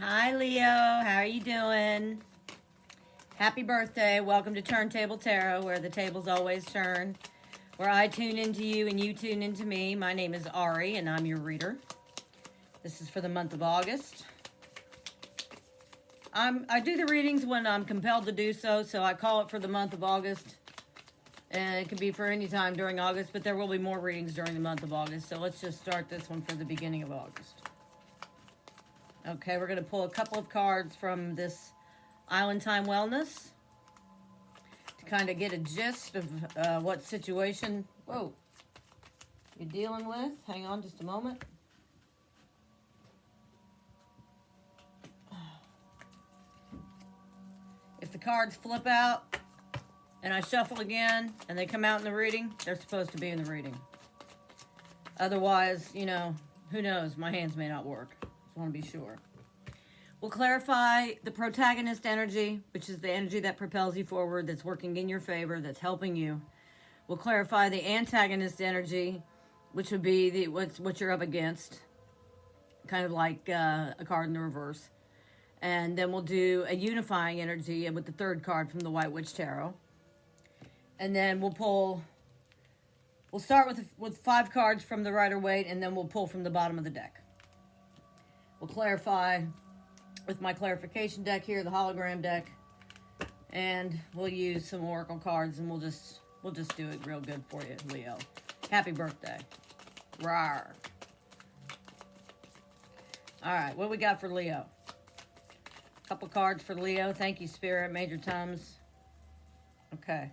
Hi, Leo. How are you doing? Happy birthday. Welcome to Turntable Tarot, where the tables always turn, where I tune into you and you tune into me. My name is Ari, and I'm your reader. This is for the month of August. I do the readings when I'm compelled to do so, so I call it for the month of August. And it could be for any time during August, but there will be more readings during the month of August. So let's just start this one for the beginning of August. Okay, we're going to pull a couple of cards from this Island Time Wellness to kind of get a gist of what situation, you're dealing with. Hang on just a moment. If the cards flip out and I shuffle again and they come out in the reading, they're supposed to be in the reading. Otherwise, who knows? My hands may not work. Just want to be sure. We'll clarify the protagonist energy, which is the energy that propels you forward, that's working in your favor, that's helping you. We'll clarify the antagonist energy, which would be what you're up against, kind of like a card in the reverse. And then we'll do a unifying energy with the third card from the White Witch Tarot. And then we'll start with 5 cards from the Rider-Waite, and then we'll pull from the bottom of the deck. We'll clarify with my clarification deck here, the hologram deck, and we'll use some oracle cards, and we'll just do it real good for you, Leo. Happy birthday. Rawr. All right, what we got for Leo? A couple cards for Leo. Thank you, Spirit, Major Tums. Okay.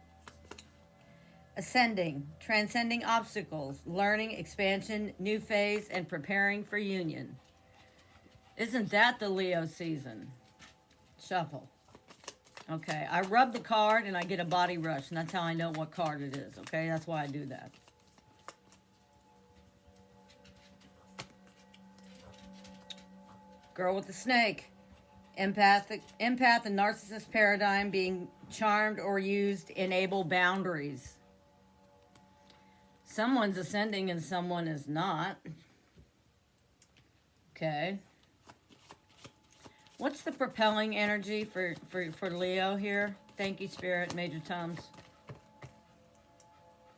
Ascending, transcending obstacles, learning, expansion, new phase, and preparing for union. Isn't that the Leo season? Shuffle. Okay, I rub the card and I get a body rush, and that's how I know what card it is, okay? That's why I do that. Girl with the snake. Empath and narcissist paradigm, being charmed or used, enable boundaries. Someone's ascending and someone is not. Okay. What's the propelling energy for Leo here? Thank you, Spirit, Major Tums.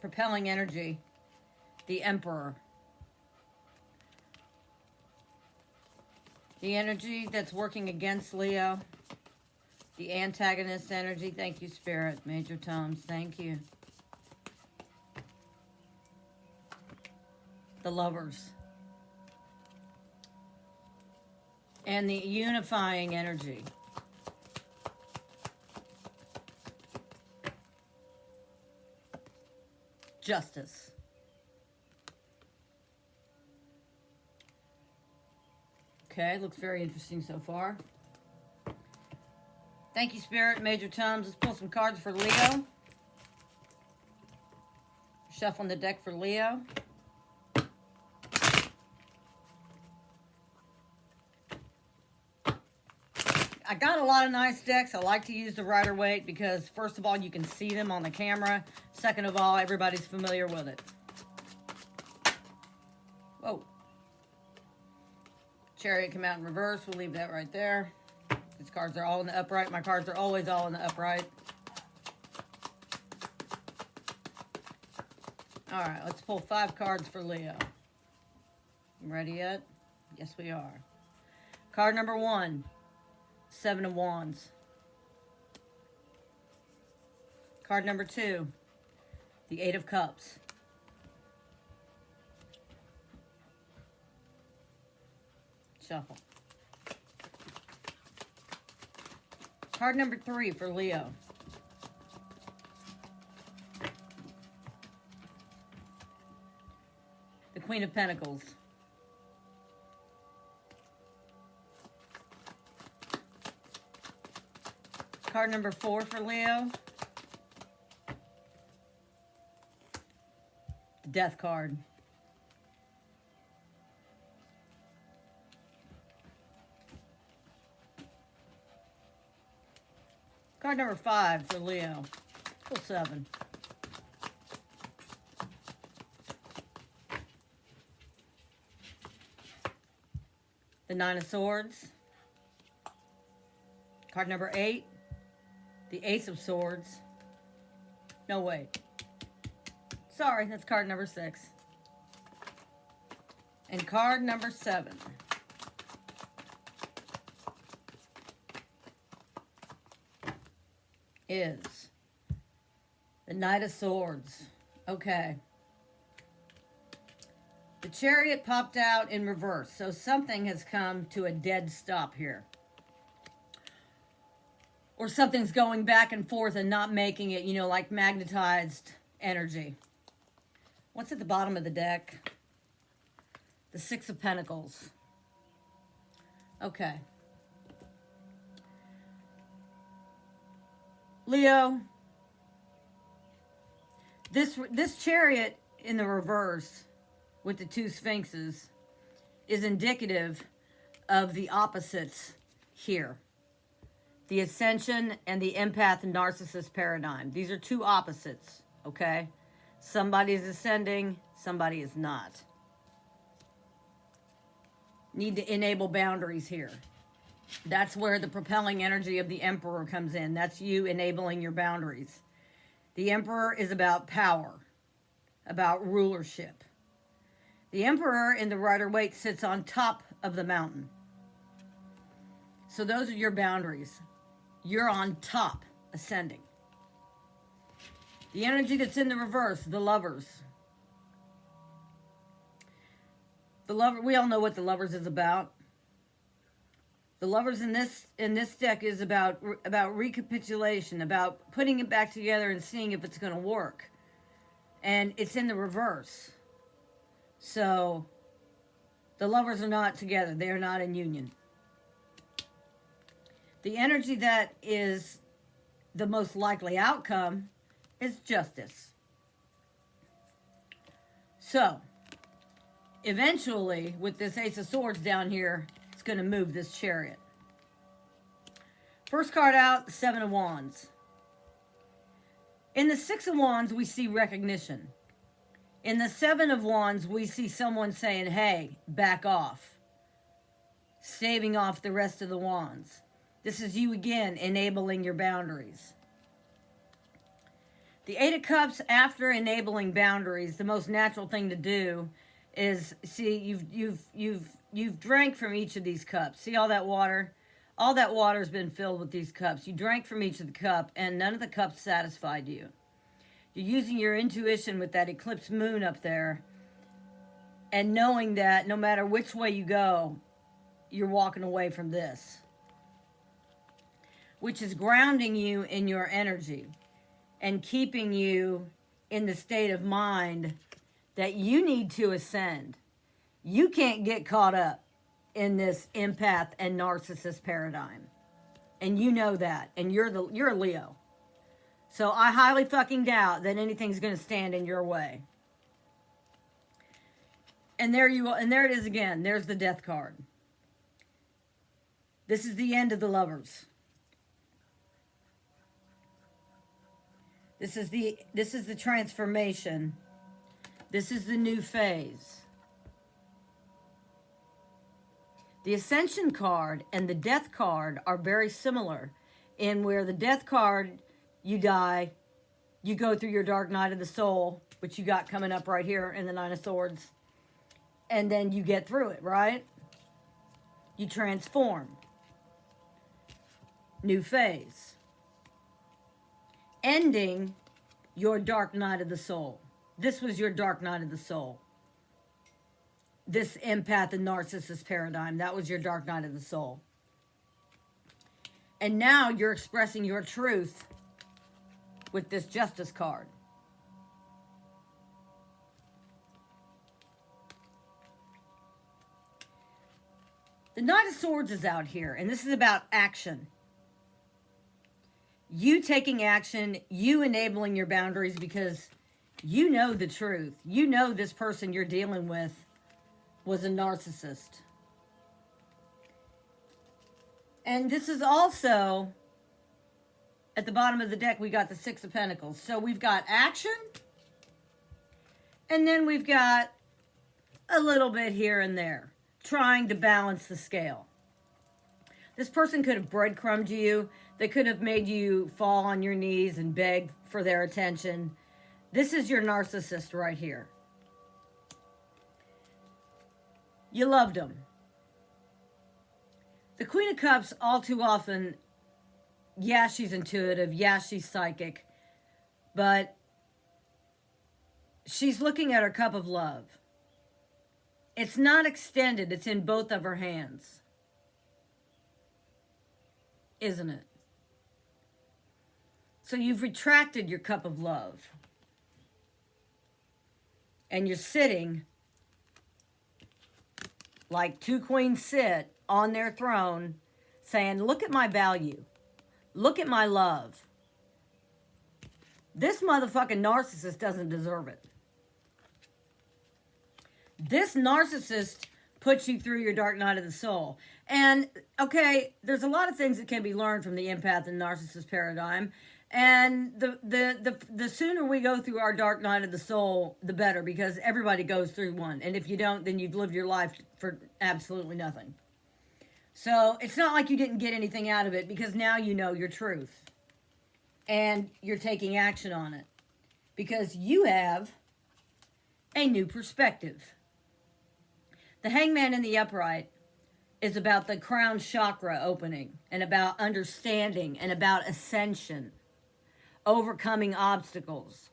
Propelling energy. The Emperor. The energy that's working against Leo. The antagonist energy. Thank you, Spirit, Major Tums. Thank you. The Lovers. And the unifying energy. Justice. Okay, looks very interesting so far. Thank you, Spirit, Major Tums. Let's pull some cards for Leo. Shuffling the deck for Leo. I got a lot of nice decks. I like to use the Rider-Waite because, first of all, you can see them on the camera. Second of all, everybody's familiar with it. Whoa. Chariot come out in reverse. We'll leave that right there. These cards are all in the upright. My cards are always all in the upright. All right, let's pull 5 cards for Leo. Ready yet? Yes, we are. Card number 1. 7 of Wands. Card number 2, the 8 of Cups. Shuffle. Card number 3 for Leo. The Queen of Pentacles. Card number 4 for Leo. The Death card. Card number 5 for Leo. Pull 7. The Nine of Swords. Card number 8, the Ace of Swords. No, wait. Sorry, that's card number 6. And card number 7. Is the Knight of Swords. Okay. The Chariot popped out in reverse, so something has come to a dead stop here. Or something's going back and forth and not making it, like magnetized energy. What's at the bottom of the deck? The Six of Pentacles. Okay. Leo, this Chariot in the reverse with the 2 Sphinxes is indicative of the opposites here. The Ascension and the Empath and Narcissist paradigm. These are 2 opposites, okay? Somebody is ascending, somebody is not. Need to enable boundaries here. That's where the propelling energy of the Emperor comes in. That's you enabling your boundaries. The Emperor is about power, about rulership. The Emperor in the Rider-Waite sits on top of the mountain. So those are your boundaries. You're on top, ascending. The energy that's in the reverse, the Lovers. The Lover, we all know what the Lovers is about. The Lovers in this deck is about recapitulation, about putting it back together and seeing if it's going to work. And it's in the reverse. So the Lovers are not together. They are not in union. The energy that is the most likely outcome is Justice. So eventually, with this Ace of Swords down here, it's going to move this Chariot. First card out, the Seven of Wands. In the Six of Wands, we see recognition. In the Seven of Wands, we see someone saying, hey, back off. Staving off the rest of the wands. This is you again, enabling your boundaries. The Eight of Cups, after enabling boundaries, the most natural thing to do is, see, you've drank from each of these cups. See all that water? All that water has been filled with these cups. You drank from each of the cup, and none of the cups satisfied you. You're using your intuition with that eclipse moon up there, and knowing that no matter which way you go, you're walking away from this, which is grounding you in your energy and keeping you in the state of mind that you need to ascend. You can't get caught up in this empath and narcissist paradigm. And you know that. And you're a Leo. So I highly fucking doubt that anything's going to stand in your way. And there it is again. There's the Death card. This is the end of the Lovers. This is the transformation. This is the new phase. The Ascension card and the Death card are very similar in where the Death card, you die, you go through your dark night of the soul, which you got coming up right here in the Nine of Swords, and then you get through it, right? You transform. New phase. Ending your dark night of the soul. This was your dark night of the soul. This empath and narcissist paradigm, that was your dark night of the soul. And now you're expressing your truth with this Justice card. The Knight of Swords is out here, and this is about action. You taking action, you enabling your boundaries because you know the truth. You know this person you're dealing with was a narcissist. And this is also, at the bottom of the deck, we got the Six of Pentacles. So we've got action, and then we've got a little bit here and there, trying to balance the scale. This person could have breadcrumbed you. They could have made you fall on your knees and beg for their attention. This is your narcissist right here. You loved them. The Queen of Cups, all too often, yeah, she's intuitive. Yeah, she's psychic. But she's looking at her cup of love. It's not extended. It's in both of her hands. Isn't it? So you've retracted your cup of love. And you're sitting like two queens sit on their throne saying, look at my value. Look at my love. This motherfucking narcissist doesn't deserve it. This narcissist puts you through your dark night of the soul. And, okay, there's a lot of things that can be learned from the empath and narcissist paradigm. And the sooner we go through our dark night of the soul, the better, because everybody goes through one. And if you don't, then you've lived your life for absolutely nothing. So it's not like you didn't get anything out of it, because now you know your truth. And you're taking action on it. Because you have a new perspective. The Hangman in the upright is about the crown chakra opening, and about understanding, and about ascension. Overcoming obstacles.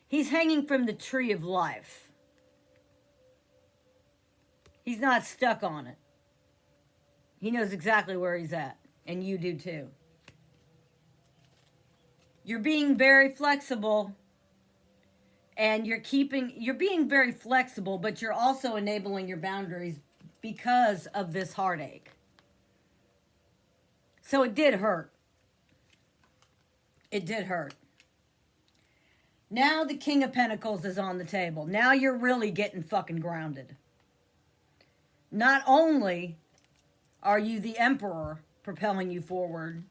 He's hanging from the tree of life. He's not stuck on it. He knows exactly where he's at, and you do too. You're being very flexible, and you're being very flexible, but you're also enabling your boundaries because of this heartache. So it did hurt. It did hurt. Now the King of Pentacles is on the table. Now you're really getting fucking grounded. Not only are you the Emperor propelling you forward,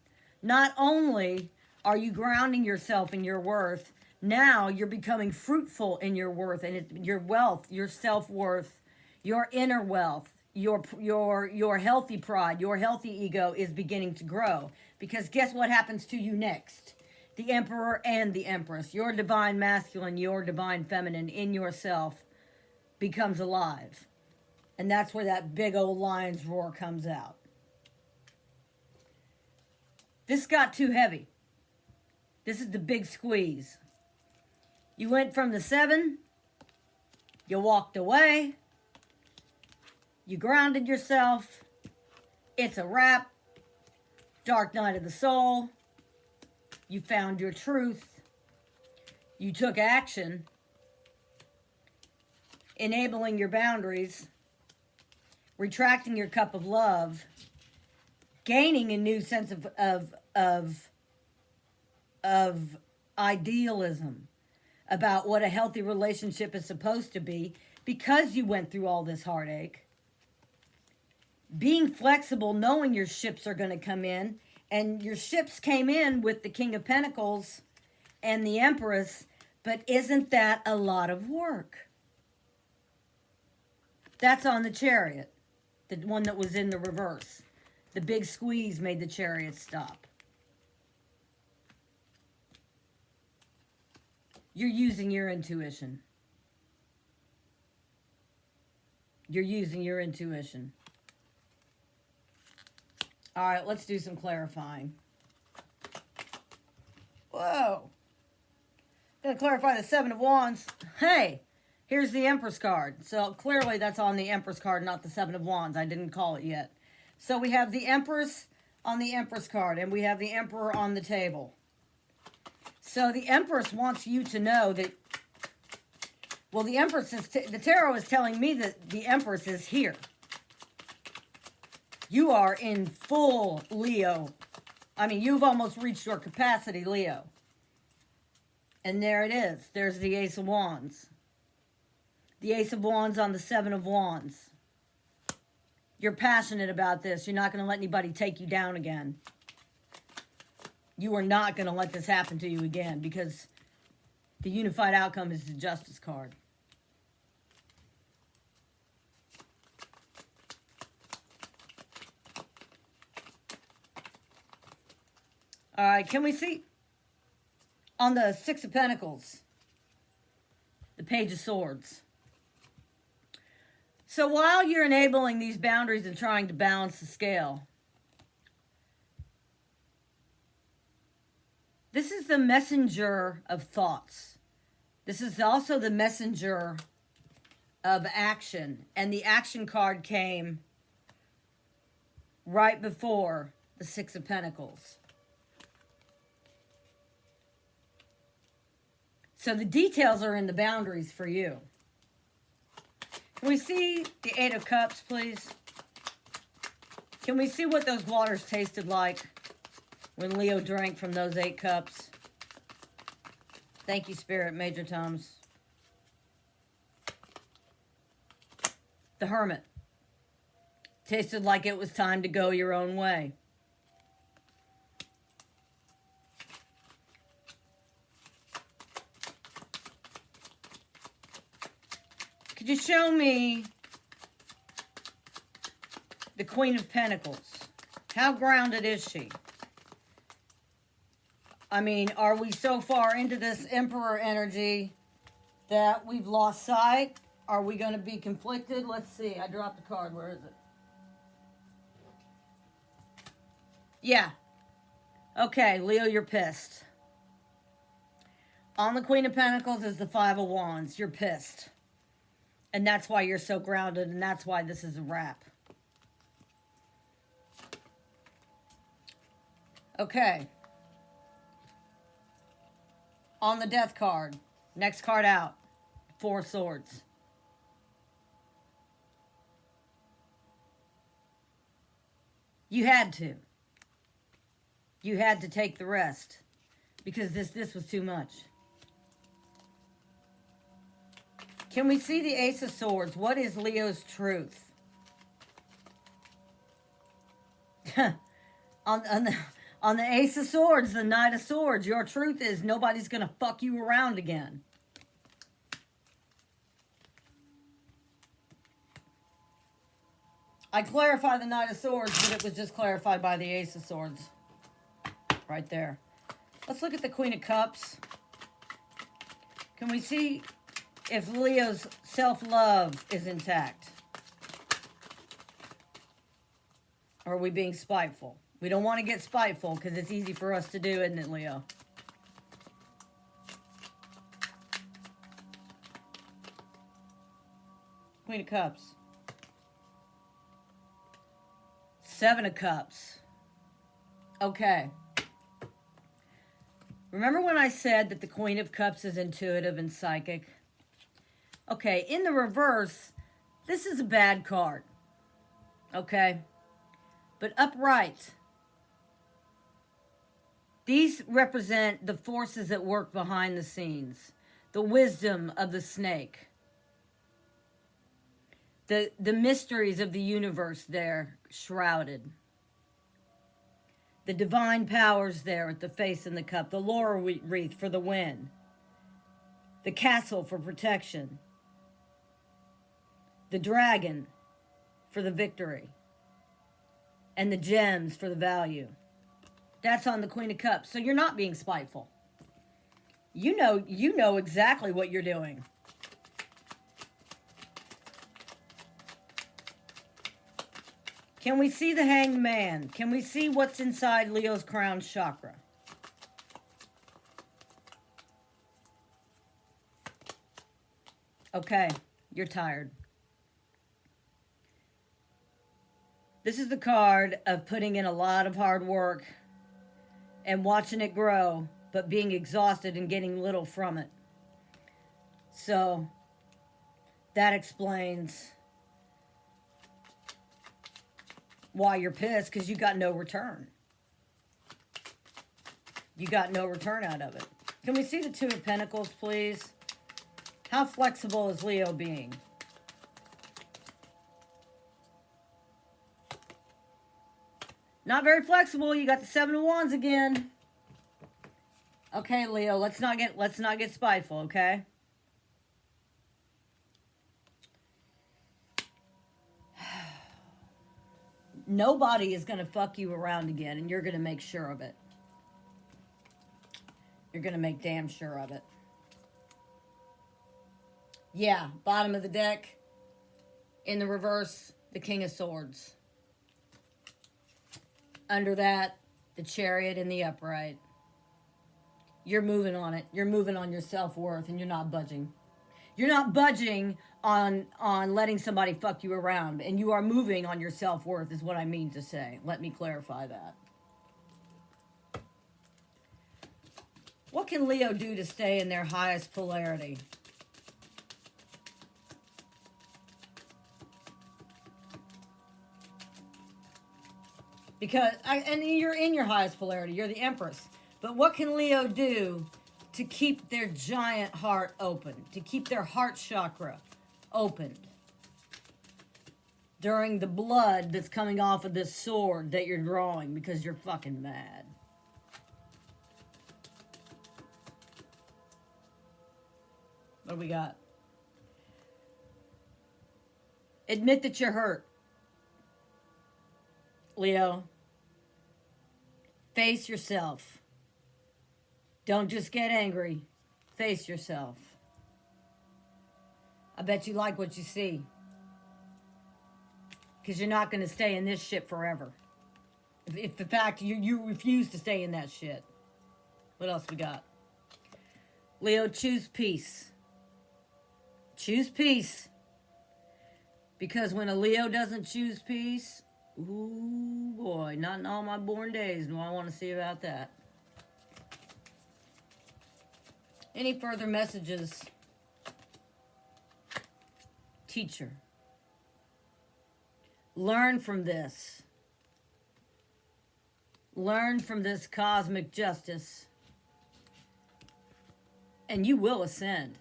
not only are you grounding yourself in your worth, now you're becoming fruitful in your worth and your wealth, your self-worth, your inner wealth, your healthy pride, your healthy ego is beginning to grow. Because guess what happens to you next? The Emperor and the Empress, your divine masculine, your divine feminine in yourself becomes alive. And that's where that big old lion's roar comes out. This got too heavy. This is the big squeeze. You went from the 7, you walked away, you grounded yourself, it's a wrap, dark night of the soul. You found your truth. You took action, enabling your boundaries, retracting your cup of love, gaining a new sense of idealism about what a healthy relationship is supposed to be because you went through all this heartache. Being flexible, knowing your ships are going to come in. And your ships came in with the King of Pentacles and the Empress, but isn't that a lot of work? That's on the Chariot, the one that was in the reverse. The big squeeze made the Chariot stop. You're using your intuition. You're using your intuition. All right, let's do some clarifying. Whoa. Gonna clarify the 7 of Wands. Hey, here's the Empress card. So clearly that's on the Empress card, not the 7 of Wands. I didn't call it yet. So we have the Empress on the Empress card, and we have the Emperor on the table. So the Empress wants you to know that, well, the Empress is, the Tarot is telling me that the Empress is here. You are in full Leo. I mean, you've almost reached your capacity, Leo. And there it is. There's the Ace of Wands. The Ace of Wands on the 7 of Wands. You're passionate about this. You're not going to let anybody take you down again. You are not going to let this happen to you again, because the unified outcome is the Justice card. All right, can we see on the Six of Pentacles, the Page of Swords? So while you're enabling these boundaries and trying to balance the scale, this is the messenger of thoughts. This is also the messenger of action. And the action card came right before the Six of Pentacles. So the details are in the boundaries for you. Can we see the Eight of Cups, please? Can we see what those waters tasted like when Leo drank from those 8 cups? Thank you, Spirit, Major Toms. The Hermit. Tasted like it was time to go your own way. Could you show me the Queen of Pentacles? How grounded is she? I mean, are we so far into this Emperor energy that we've lost sight? Are we going to be conflicted? Let's see. I dropped the card. Where is it? Yeah. Okay, Leo, you're pissed. On the Queen of Pentacles is the Five of Wands. You're pissed. And that's why you're so grounded, and that's why this is a wrap. Okay. On the Death card, next card out, 4 Swords. You had to. You had to take the rest because this was too much. Can we see the Ace of Swords? What is Leo's truth? on the Ace of Swords, the Knight of Swords, your truth is nobody's going to fuck you around again. I clarify the Knight of Swords, but it was just clarified by the Ace of Swords. Right there. Let's look at the Queen of Cups. Can we see if Leo's self-love is intact? Or are we being spiteful? We don't want to get spiteful because it's easy for us to do, isn't it, Leo? Queen of Cups. 7 of Cups. Okay. Remember when I said that the Queen of Cups is intuitive and psychic? Okay, in the reverse, this is a bad card. Okay? But upright, these represent the forces that work behind the scenes. The wisdom of the snake. The mysteries of the universe there, shrouded. The divine powers there at the face and the cup. The laurel wreath for the win. The castle for protection. The dragon for the victory. And the gems for the value. That's on the Queen of Cups. So you're not being spiteful. You know exactly what you're doing. Can we see the Hanged Man? Can we see what's inside Leo's crown chakra? Okay, you're tired. This is the card of putting in a lot of hard work and watching it grow, but being exhausted and getting little from it. So that explains why you're pissed, because you got no return. You got no return out of it. Can we see the Two of Pentacles, please? How flexible is Leo being? Not very flexible. You got the Seven of Wands again. Okay, Leo, let's not get spiteful, okay? Nobody is going to fuck you around again, and you're going to make sure of it. You're going to make damn sure of it. Yeah, bottom of the deck. In the reverse, the King of Swords. Under that, the Chariot in the upright. You're moving on it. You're moving on your self-worth, and you're not budging. You're not budging on letting somebody fuck you around, and you are moving on your self-worth is what I mean to say. Let me clarify that. What can Leo do to stay in their highest polarity? Because, and you're in your highest polarity, you're the Empress. But what can Leo do to keep their giant heart open, to keep their heart chakra opened during the blood that's coming off of this sword that you're drawing because you're fucking mad? What do we got? Admit that you're hurt. Leo, face yourself. Don't just get angry. Face yourself. I bet you like what you see. Because you're not going to stay in this shit forever. If the fact you refuse to stay in that shit. What else we got? Leo, choose peace. Choose peace. Because when a Leo doesn't choose peace, ooh boy, not in all my born days do I want to see about that. Any further messages? Teacher. Learn from this. Learn from this cosmic justice. And you will ascend.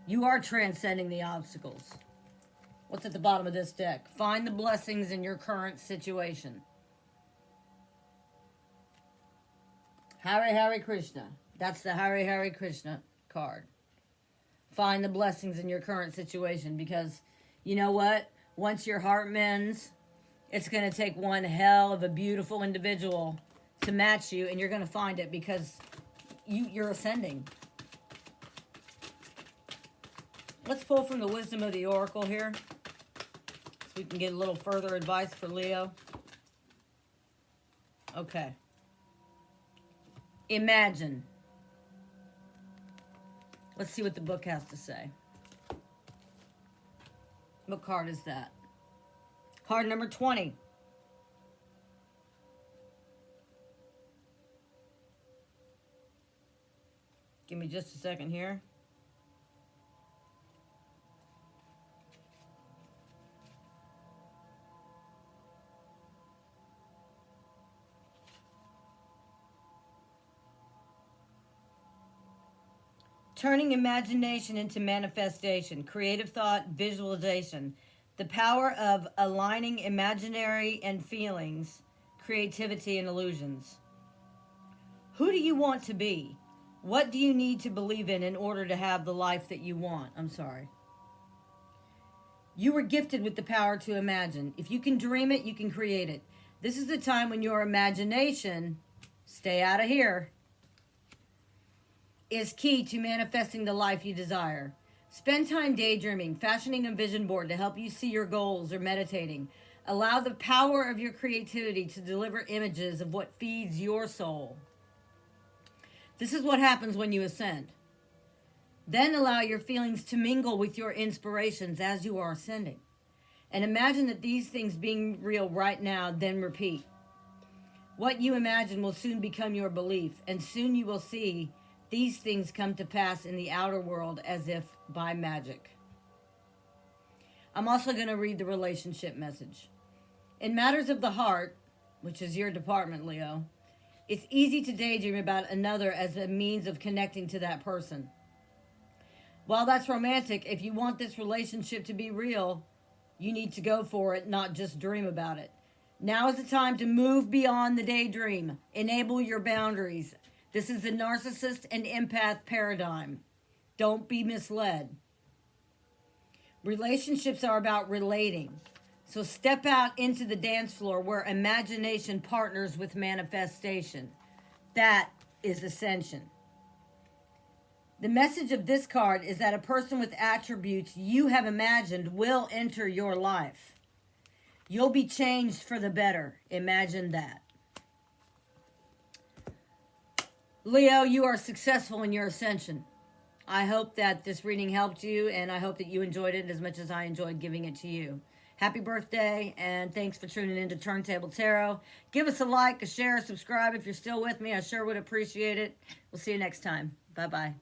You are transcending the obstacles. What's at the bottom of this deck? Find the blessings in your current situation. Hare Hare Krishna. That's the Hare Hare Krishna card. Find the blessings in your current situation, because you know what? Once your heart mends, it's going to take one hell of a beautiful individual to match you, and you're going to find it because you're ascending. Let's pull from the wisdom of the oracle here so we can get a little further advice for Leo. Okay. Imagine. Let's see what the book has to say. What card is that? Card number 20. Give me just a second here. Turning imagination into manifestation, creative thought, visualization, the power of aligning imaginary and feelings, creativity and illusions. Who do you want to be? What do you need to believe in order to have the life that you want? I'm sorry. You were gifted with the power to imagine. If you can dream it, you can create it. This is the time when your imagination, stay out of here, is key to manifesting the life you desire. Spend time daydreaming, fashioning a vision board to help you see your goals, or meditating. Allow the power of your creativity to deliver images of what feeds your soul. This is what happens when you ascend. Then allow your feelings to mingle with your inspirations as you are ascending. And imagine that these things being real right now, then repeat. What you imagine will soon become your belief, and soon you will see these things come to pass in the outer world as if by magic. I'm also going to read the relationship message. In matters of the heart, which is your department, Leo, it's easy to daydream about another as a means of connecting to that person. While that's romantic, if you want this relationship to be real, you need to go for it, not just dream about it. Now is the time to move beyond the daydream. Enable your boundaries. This is the narcissist and empath paradigm. Don't be misled. Relationships are about relating. So step out into the dance floor where imagination partners with manifestation. That is ascension. The message of this card is that a person with attributes you have imagined will enter your life. You'll be changed for the better. Imagine that. Leo, you are successful in your ascension. I hope that this reading helped you, and I hope that you enjoyed it as much as I enjoyed giving it to you. Happy birthday, and thanks for tuning in to Turntable Tarot. Give us a like, a share, subscribe if you're still with me. I sure would appreciate it. We'll see you next time. Bye-bye.